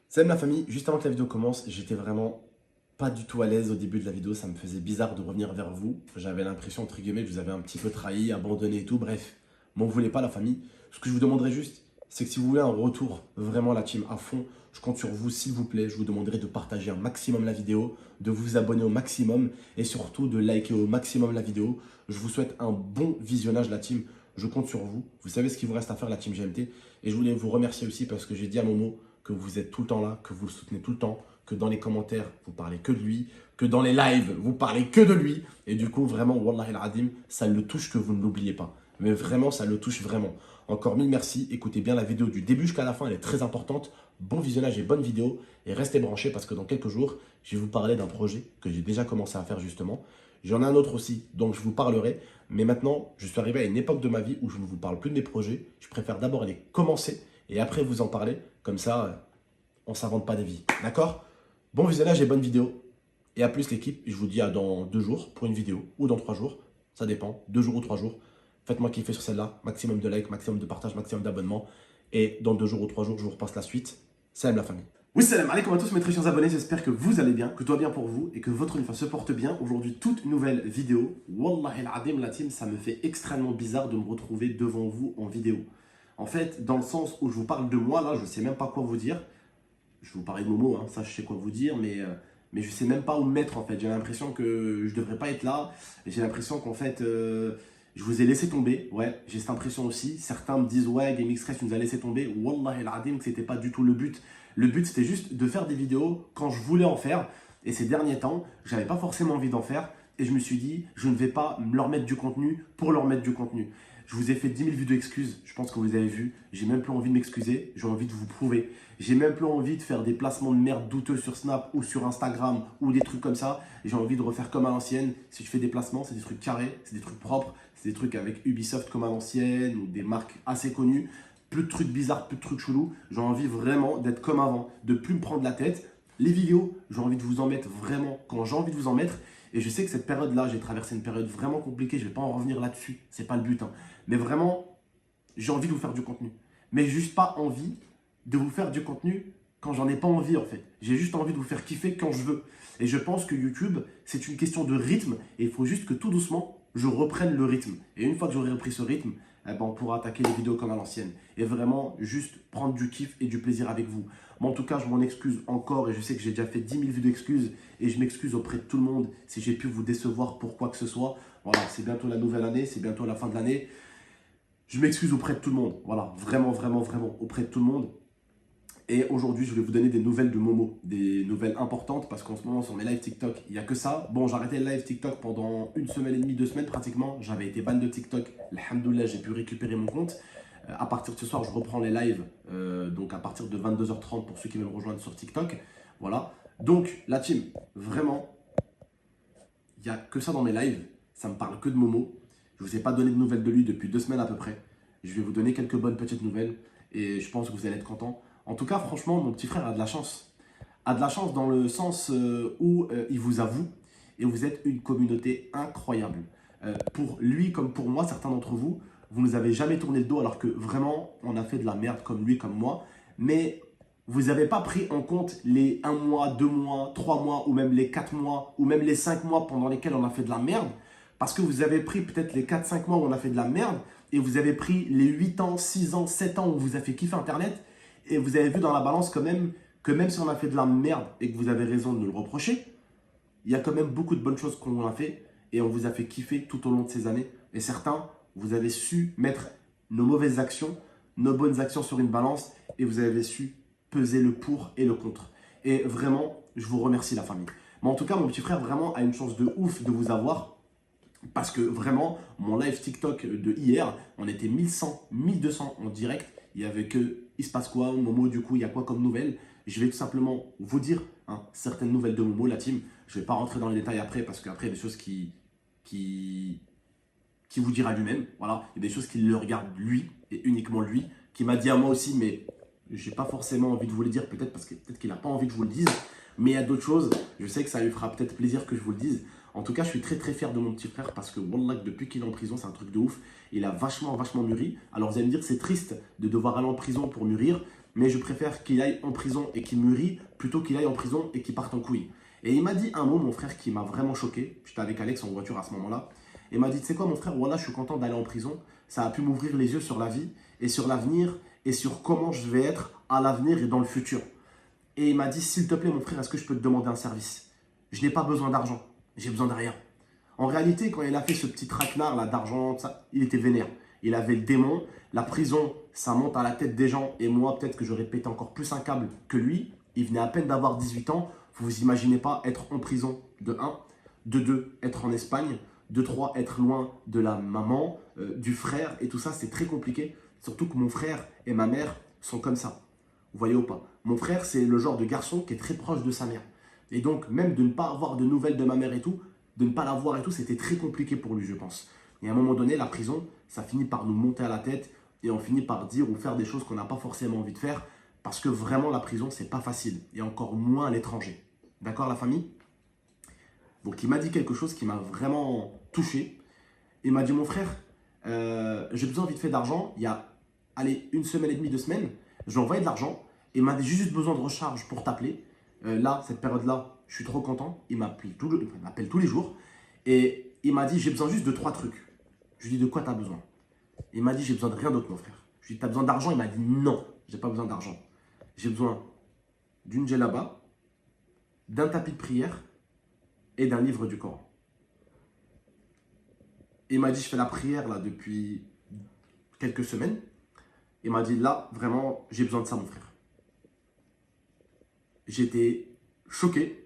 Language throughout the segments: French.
Salut ma famille, juste avant que la vidéo commence, j'étais vraiment pas du tout à l'aise au début de la vidéo, ça me faisait bizarre de revenir vers vous. J'avais l'impression, entre guillemets, que je vous avais un petit peu trahi, abandonné et tout, bref, m'en voulez pas la famille. Ce que je vous demanderai juste, c'est que si vous voulez un retour, vraiment la team à fond, je compte sur vous s'il vous plaît, je vous demanderai de partager un maximum la vidéo, de vous abonner au maximum et surtout de liker au maximum la vidéo. Je vous souhaite un bon visionnage la team, je compte sur vous. Vous savez ce qu'il vous reste à faire la team GMT et je voulais vous remercier aussi parce que j'ai dit à Momo que vous êtes tout le temps là, que vous le soutenez tout le temps, que dans les commentaires, vous parlez que de lui, que dans les lives, vous parlez que de lui. Et du coup, vraiment, Wallah al-Adim, ça le touche que vous ne l'oubliez pas. Mais vraiment, ça le touche vraiment. Encore mille merci. Écoutez bien la vidéo du début jusqu'à la fin, elle est très importante. Bon visionnage et bonne vidéo. Et restez branchés parce que dans quelques jours, je vais vous parler d'un projet que j'ai déjà commencé à faire justement. J'en ai un autre aussi, donc je vous parlerai. Mais maintenant, je suis arrivé à une époque de ma vie où je ne vous parle plus de mes projets. Je préfère d'abord les commencer et après vous en parler. Comme ça, on ne s'invente pas des vies. D'accord? Bon visionnage et bonne vidéo. Et à plus l'équipe. Je vous dis à dans 2 jours pour une vidéo ou dans 3 jours. Ça dépend. 2 jours ou 3 jours. Faites-moi kiffer sur celle-là. Maximum de likes, maximum de partage, maximum d'abonnements. Et dans 2 jours ou 3 jours, je vous repasse la suite. Salam la famille. Oui, salam alaikum à tous mes très chers abonnés. J'espère que vous allez bien, que tout va bien pour vous et que votre uniforme se porte bien. Aujourd'hui, toute nouvelle vidéo. Wallahi al-Adim, la team, ça me fait extrêmement bizarre de me retrouver devant vous en vidéo. En fait, dans le sens où je vous parle de moi, là, je ne sais même pas quoi vous dire. Je vais vous parler de Momo, hein, ça je sais quoi vous dire, mais je sais même pas où me mettre en fait. J'ai l'impression que je devrais pas être là. J'ai l'impression qu'en fait, je vous ai laissé tomber. Ouais, j'ai cette impression aussi. Certains me disent, ouais, GameXpress nous a laissé tomber. Wallah el-Adim, que c'était pas du tout le but. Le but, c'était juste de faire des vidéos quand je voulais en faire. Et ces derniers temps, j'avais pas forcément envie d'en faire. Et je me suis dit, je ne vais pas leur mettre du contenu pour leur mettre du contenu. Je vous ai fait 10 000 vidéos d'excuses, je pense que vous avez vu. J'ai même plus envie de m'excuser, j'ai envie de vous prouver. J'ai même plus envie de faire des placements de merde douteux sur Snap ou sur Instagram ou des trucs comme ça. J'ai envie de refaire comme à l'ancienne. Si je fais des placements, c'est des trucs carrés, c'est des trucs propres, c'est des trucs avec Ubisoft comme à l'ancienne ou des marques assez connues. Plus de trucs bizarres, plus de trucs chelous. J'ai envie vraiment d'être comme avant, de plus me prendre la tête. Les vidéos, j'ai envie de vous en mettre vraiment quand j'ai envie de vous en mettre. Et je sais que cette période-là, j'ai traversé une période vraiment compliquée. Je ne vais pas en revenir là-dessus. C'est pas le but. Hein. Mais vraiment, j'ai envie de vous faire du contenu. Mais juste pas envie de vous faire du contenu quand j'en ai pas envie en fait. J'ai juste envie de vous faire kiffer quand je veux. Et je pense que YouTube, c'est une question de rythme. Et il faut juste que tout doucement, je reprenne le rythme. Et une fois que j'aurai repris ce rythme, eh ben, on pourra attaquer les vidéos comme à l'ancienne. Et vraiment, juste prendre du kiff et du plaisir avec vous. Mais en tout cas, je m'en excuse encore et je sais que j'ai déjà fait 10 000 vues d'excuses. Et je m'excuse auprès de tout le monde si j'ai pu vous décevoir pour quoi que ce soit. Voilà, c'est bientôt la nouvelle année, c'est bientôt la fin de l'année. Je m'excuse auprès de tout le monde. Voilà, vraiment, vraiment, vraiment auprès de tout le monde. Et aujourd'hui, je vais vous donner des nouvelles de Momo, des nouvelles importantes parce qu'en ce moment, sur mes lives TikTok, il n'y a que ça. Bon, j'ai arrêté le live TikTok pendant 1 semaine et demie, 2 semaines pratiquement. J'avais été ban de TikTok. Alhamdoulilah, j'ai pu récupérer mon compte. À partir de ce soir, je reprends les lives. Donc, à partir de 22h30 pour ceux qui veulent me rejoindre sur TikTok. Voilà. Donc, la team, vraiment, il n'y a que ça dans mes lives. Ça me parle que de Momo. Je ne vous ai pas donné de nouvelles de lui depuis 2 semaines à peu près. Je vais vous donner quelques bonnes petites nouvelles. Et je pense que vous allez être contents. En tout cas, franchement, mon petit frère a de la chance. A de la chance dans le sens où il vous avoue et vous êtes une communauté incroyable. Pour lui comme pour moi, certains d'entre vous, vous ne nous avez jamais tourné le dos alors que vraiment, on a fait de la merde comme lui, comme moi. Mais vous n'avez pas pris en compte les 1 mois, 2 mois, 3 mois ou même les 4 mois ou même les 5 mois pendant lesquels on a fait de la merde. Parce que vous avez pris peut-être les 4-5 mois où on a fait de la merde et vous avez pris les 8 ans, 6 ans, 7 ans où vous avez fait kiffer Internet. Et vous avez vu dans la balance quand même que même si on a fait de la merde et que vous avez raison de nous le reprocher, il y a quand même beaucoup de bonnes choses qu'on a fait et on vous a fait kiffer tout au long de ces années. Et certains, vous avez su mettre nos mauvaises actions, nos bonnes actions sur une balance et vous avez su peser le pour et le contre. Et vraiment, je vous remercie la famille. Mais en tout cas, mon petit frère vraiment a une chance de ouf de vous avoir. Parce que vraiment, mon live TikTok de hier, on était 1100, 1200 en direct. Il n'y avait que il se passe quoi, Momo, du coup, il y a quoi comme nouvelles. Je vais tout simplement vous dire certaines nouvelles de Momo, la team. Je ne vais pas rentrer dans les détails après parce qu'après, il y a des choses qui vous dira lui-même. Voilà, il y a des choses qui le regardent lui et uniquement lui, qui m'a dit à moi aussi, mais je n'ai pas forcément envie de vous le dire, peut-être parce que peut-être qu'il n'a pas envie que je vous le dise. Mais il y a d'autres choses, je sais que ça lui fera peut-être plaisir que je vous le dise. En tout cas, je suis très très fier de mon petit frère parce que Wallah, depuis qu'il est en prison, c'est un truc de ouf. Il a vachement mûri. Alors vous allez me dire, c'est triste de devoir aller en prison pour mûrir. mais je préfère qu'il aille en prison et qu'il mûrit plutôt qu'il aille en prison et qu'il parte en couille. Et il m'a dit un mot, mon frère, qui m'a vraiment choqué. J'étais avec Alex en voiture à ce moment-là. Il m'a dit, tu sais quoi, mon frère, voilà, je suis content d'aller en prison. Ça a pu m'ouvrir les yeux sur la vie et sur l'avenir et sur comment je vais être à l'avenir et dans le futur. Et il m'a dit, s'il te plaît, mon frère, est-ce que je peux te demander un service? Je n'ai pas besoin d'argent. J'ai besoin de rien. En réalité, quand il a fait ce petit traquenard là d'argent, il était vénère. Il avait le démon. La prison, ça monte à la tête des gens. Et moi, peut-être que j'aurais pété encore plus un câble que lui. Il venait à peine d'avoir 18 ans. Vous vous imaginez pas être en prison, de 1. De 2, être en Espagne. De 3, être loin de la maman, du frère. Et tout ça, c'est très compliqué. Surtout que mon frère et ma mère sont comme ça. Vous voyez ou pas? Mon frère, c'est le genre de garçon qui est très proche de sa mère. Et donc, même de ne pas avoir de nouvelles de ma mère et tout, de ne pas la voir et tout, c'était très compliqué pour lui, je pense. Et à un moment donné, la prison, ça finit par nous monter à la tête et on finit par dire ou faire des choses qu'on n'a pas forcément envie de faire parce que vraiment, la prison, c'est pas facile et encore moins à l'étranger. D'accord, la famille? Donc, il m'a dit quelque chose qui m'a vraiment touché. Il m'a dit, mon frère, j'ai besoin vite fait d'argent. Il y a, allez, 1 semaine et demie, 2 semaines, j'ai envoyé de l'argent et il m'a dit, j'ai juste besoin de recharge pour t'appeler. Là, cette période-là, je suis trop content. Il m'appelle tous les jours. Et il m'a dit, j'ai besoin juste de 3 trucs. Je lui ai dit, de quoi tu as besoin? Il m'a dit, j'ai besoin de rien d'autre, mon frère. Je lui ai dit, tu as besoin d'argent? Il m'a dit, non, j'ai pas besoin d'argent. J'ai besoin d'une djellaba, d'un tapis de prière et d'un livre du Coran. Il m'a dit, je fais la prière là depuis quelques semaines. Il m'a dit, là, vraiment, j'ai besoin de ça, mon frère. J'étais choqué.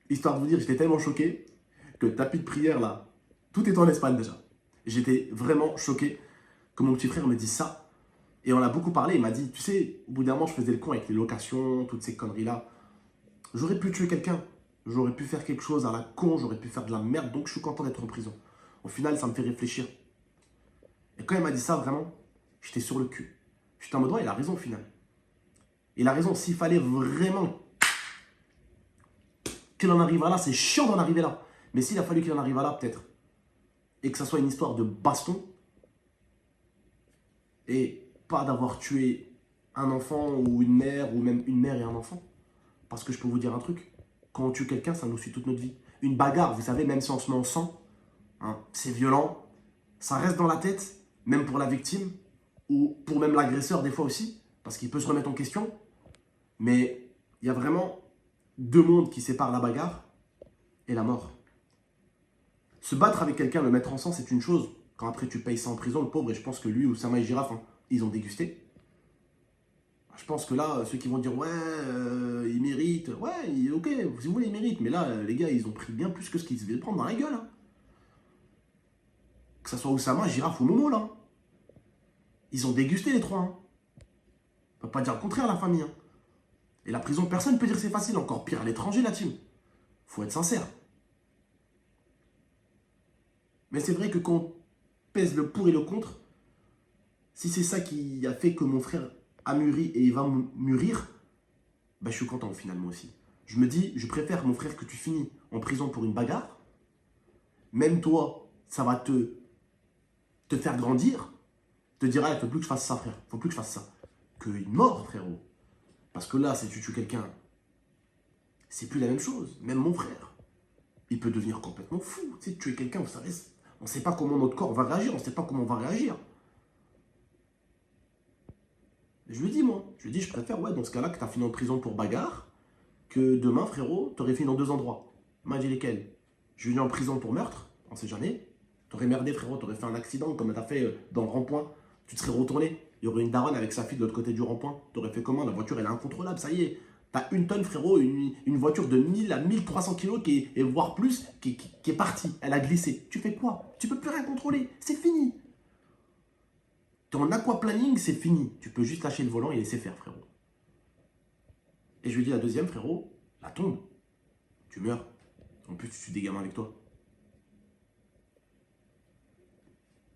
Histoire de vous dire, j'étais tellement choqué que le tapis de prière là, tout est en Espagne déjà. J'étais vraiment choqué que mon petit frère me dise ça. Et on a beaucoup parlé. Il m'a dit, tu sais, au bout d'un moment, je faisais le con avec les locations, toutes ces conneries là. J'aurais pu tuer quelqu'un. J'aurais pu faire quelque chose à la con. J'aurais pu faire de la merde. Donc, je suis content d'être en prison. Au final, ça me fait réfléchir. Et quand il m'a dit ça, vraiment, j'étais sur le cul. J'étais en mode, ouais, il a raison au final. Il a raison. S'il fallait vraiment qu'il en arrive à là, c'est chiant d'en arriver là. Mais s'il a fallu qu'il en arrive à là, peut-être, et que ça soit une histoire de baston, et pas d'avoir tué un enfant ou même une mère et un enfant. Parce que je peux vous dire un truc, quand on tue quelqu'un, ça nous suit toute notre vie. Une bagarre, vous savez, même si on se met en sang, hein, c'est violent, ça reste dans la tête, même pour la victime, ou pour même l'agresseur des fois aussi, parce qu'il peut se remettre en question. Mais il y a vraiment 2 mondes qui séparent la bagarre et la mort. Se battre avec quelqu'un, le mettre en sang, c'est une chose. Quand après tu payes ça en prison, le pauvre, et je pense que lui ou Sama et Giraffe, hein, ils ont dégusté. Je pense que là, ceux qui vont dire, ouais, il mérite, ouais, ok, si vous voulez, il mérite. Mais là, les gars, ils ont pris bien plus que ce qu'ils devaient prendre dans la gueule. Hein. Que ça soit Oussama, Giraffe ou Momo, là. Ils ont dégusté les 3. Hein. On peut pas dire le contraire, la famille. Hein. Et la prison, personne ne peut dire c'est facile. Encore pire à l'étranger, la team. Faut être sincère. Mais c'est vrai que quand on pèse le pour et le contre, si c'est ça qui a fait que mon frère a mûri et il va mûrir, bah je suis content finalement aussi. Je me dis, je préfère mon frère que tu finis en prison pour une bagarre. Même toi, ça va te faire grandir. Te dire, ah, il ne faut plus que je fasse ça, frère. Il ne faut plus que je fasse ça. Qu'une mort, frérot. Parce que là, si tu tues quelqu'un, c'est plus la même chose. Même mon frère, il peut devenir complètement fou. Tu sais, tuer quelqu'un, vous savez, on ne sait pas comment notre corps va réagir. On ne sait pas comment on va réagir. Je lui dis, moi. Je lui dis, je préfère, ouais, dans ce cas-là, que tu as fini en prison pour bagarre, que demain, frérot, tu aurais fini dans 2 endroits. Il m'a dit lesquels? Je lui dis en prison pour meurtre, on sait jamais. Tu aurais merdé, frérot, tu aurais fait un accident comme tu as fait dans le rond-point. Tu te serais retourné. Il y aurait une daronne avec sa fille de l'autre côté du rond-point. Tu aurais fait comment? La voiture, elle est incontrôlable, ça y est. Tu as 1 tonne, frérot, une voiture de 1000 à 1300 kilos, et voire plus, qui est partie. Elle a glissé. Tu fais quoi? Tu peux plus rien contrôler. C'est fini. Tu es en aquaplaning, c'est fini. Tu peux juste lâcher le volant et laisser faire, frérot. Et je lui dis la deuxième, frérot, la tombe. Tu meurs. En plus, tu tues des gamins avec toi.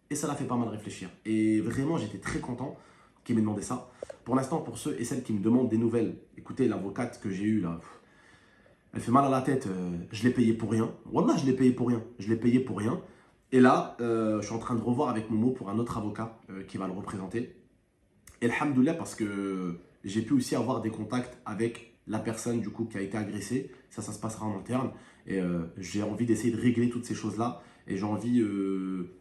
Et ça l'a fait pas mal réfléchir. Et vraiment, j'étais très content qu'il m'ait demandé ça. Pour l'instant, pour ceux et celles qui me demandent des nouvelles, écoutez, l'avocate que j'ai eue là, elle fait mal à la tête. Je l'ai payé pour rien. Wallah, je l'ai payé pour rien. Je l'ai payé pour rien. Et là, je suis en train de revoir avec Momo pour un autre avocat qui va le représenter. Et alhamdoulilah, parce que j'ai pu aussi avoir des contacts avec la personne du coup qui a été agressée. Ça se passera en interne. Et j'ai envie d'essayer de régler toutes ces choses-là. Et j'ai envie,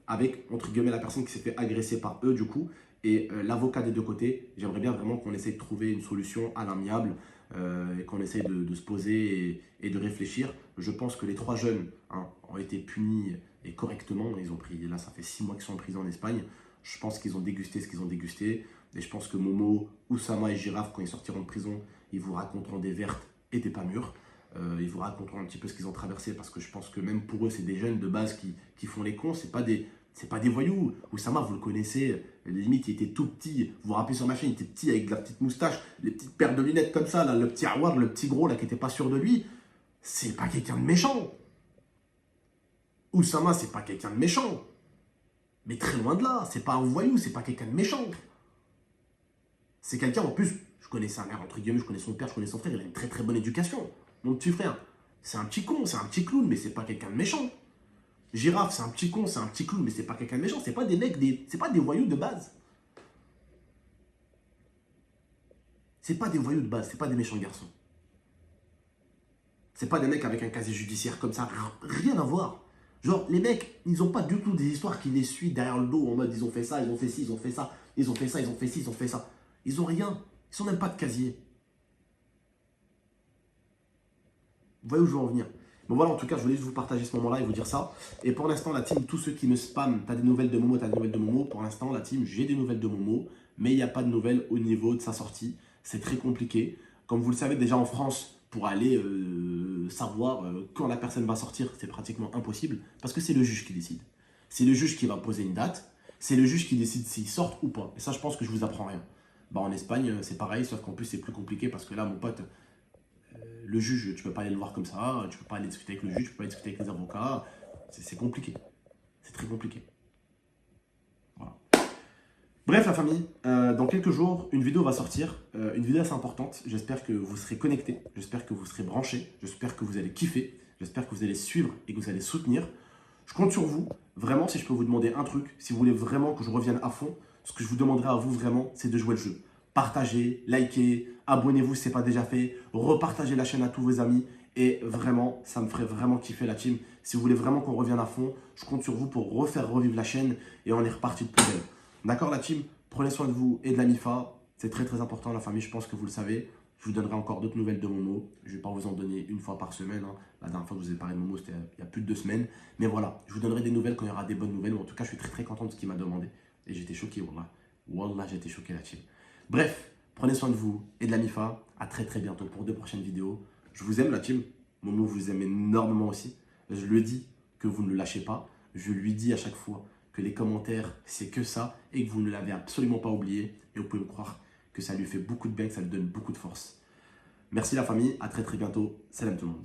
avec, entre guillemets, la personne qui s'est fait agresser par eux du coup, et l'avocat des deux côtés, j'aimerais bien vraiment qu'on essaye de trouver une solution à l'amiable et qu'on essaye de se poser et de réfléchir. Je pense que les 3 jeunes hein, ont été punis et correctement. Ils ont pris, là ça fait 6 mois qu'ils sont en prison en Espagne. Je pense qu'ils ont dégusté ce qu'ils ont dégusté. Et je pense que Momo, Oussama et Giraffe, quand ils sortiront de prison, ils vous raconteront des vertes et des pas mûres. Ils vous raconteront un petit peu ce qu'ils ont traversé parce que je pense que même pour eux, c'est des jeunes de base qui font les cons. C'est pas des voyous. Oussama, vous le connaissez, limite il était tout petit. Vous vous rappelez sur ma chaîne, il était petit avec la petite moustache, les petites paires de lunettes comme ça, là, le petit Awar, le petit gros là qui n'était pas sûr de lui. C'est pas quelqu'un de méchant. Oussama, c'est pas quelqu'un de méchant. Mais très loin de là, c'est pas un voyou, c'est pas quelqu'un de méchant. C'est quelqu'un, en plus, je connais sa mère, entre guillemets, je connais son père, je connais son frère, il a une très très bonne éducation. Mon petit frère, c'est un petit con, c'est un petit clown, mais c'est pas quelqu'un de méchant. Giraffe, c'est un petit con, c'est un petit clown, mais c'est pas quelqu'un de méchant. C'est pas des mecs, c'est pas des voyous de base. C'est pas des voyous de base, c'est pas des méchants garçons. C'est pas des mecs avec un casier judiciaire comme ça, rien à voir. Genre, les mecs, ils ont pas du tout des histoires qui les suivent derrière le dos en mode ils ont fait ça, ils ont fait ci, ils ont fait ça, ils ont fait ça, ils ont fait ci, ils ont fait ça. Ils ont rien. Ils sont même pas de casier. Vous voyez où je veux en venir? Bon voilà, en tout cas, je voulais juste vous partager ce moment-là et vous dire ça. Et pour l'instant, la team, tous ceux qui me spamment, t'as des nouvelles de Momo, t'as des nouvelles de Momo. Pour l'instant, la team, j'ai des nouvelles de Momo, mais il n'y a pas de nouvelles au niveau de sa sortie. C'est très compliqué. Comme vous le savez déjà en France, pour aller savoir quand la personne va sortir, c'est pratiquement impossible parce que c'est le juge qui décide. C'est le juge qui va poser une date. C'est le juge qui décide s'ils sortent ou pas. Et ça, je pense que je vous apprends rien. Bah, en Espagne, c'est pareil, sauf qu'en plus, c'est plus compliqué parce que là, mon pote, le juge, tu peux pas aller le voir comme ça, tu peux pas aller discuter avec le juge, tu peux pas aller discuter avec les avocats. C'est compliqué. C'est très compliqué. Voilà. Bref, la famille, dans quelques jours, une vidéo va sortir. Une vidéo assez importante. J'espère que vous serez connectés. J'espère que vous serez branchés. J'espère que vous allez kiffer. J'espère que vous allez suivre et que vous allez soutenir. Je compte sur vous. Vraiment, si je peux vous demander un truc, si vous voulez vraiment que je revienne à fond, ce que je vous demanderai à vous vraiment, c'est de jouer le jeu. Partagez, likez, abonnez-vous si ce n'est pas déjà fait, repartagez la chaîne à tous vos amis et vraiment, ça me ferait vraiment kiffer la team. Si vous voulez vraiment qu'on revienne à fond, je compte sur vous pour refaire revivre la chaîne et on est reparti de plus belle. D'accord la team? Prenez soin de vous et de la MIFA, c'est très très important la famille, je pense que vous le savez. Je vous donnerai encore d'autres nouvelles de Momo. Je ne vais pas vous en donner une fois par semaine. Hein. La dernière fois que je vous ai parlé de Momo, c'était il y a plus de 2 semaines. Mais voilà, je vous donnerai des nouvelles quand il y aura des bonnes nouvelles. En tout cas, je suis très très content de ce qu'il m'a demandé. Et j'étais choqué, wallah. Wallah, j'étais choqué la team. Bref, prenez soin de vous et de la MIFA. À très très bientôt pour 2 prochaines vidéos. Je vous aime la team. Momo vous aime énormément aussi. Je lui dis que vous ne le lâchez pas. Je lui dis à chaque fois que les commentaires, c'est que ça. Et que vous ne l'avez absolument pas oublié. Et vous pouvez me croire que ça lui fait beaucoup de bien, que ça lui donne beaucoup de force. Merci la famille, à très très bientôt. Salam tout le monde.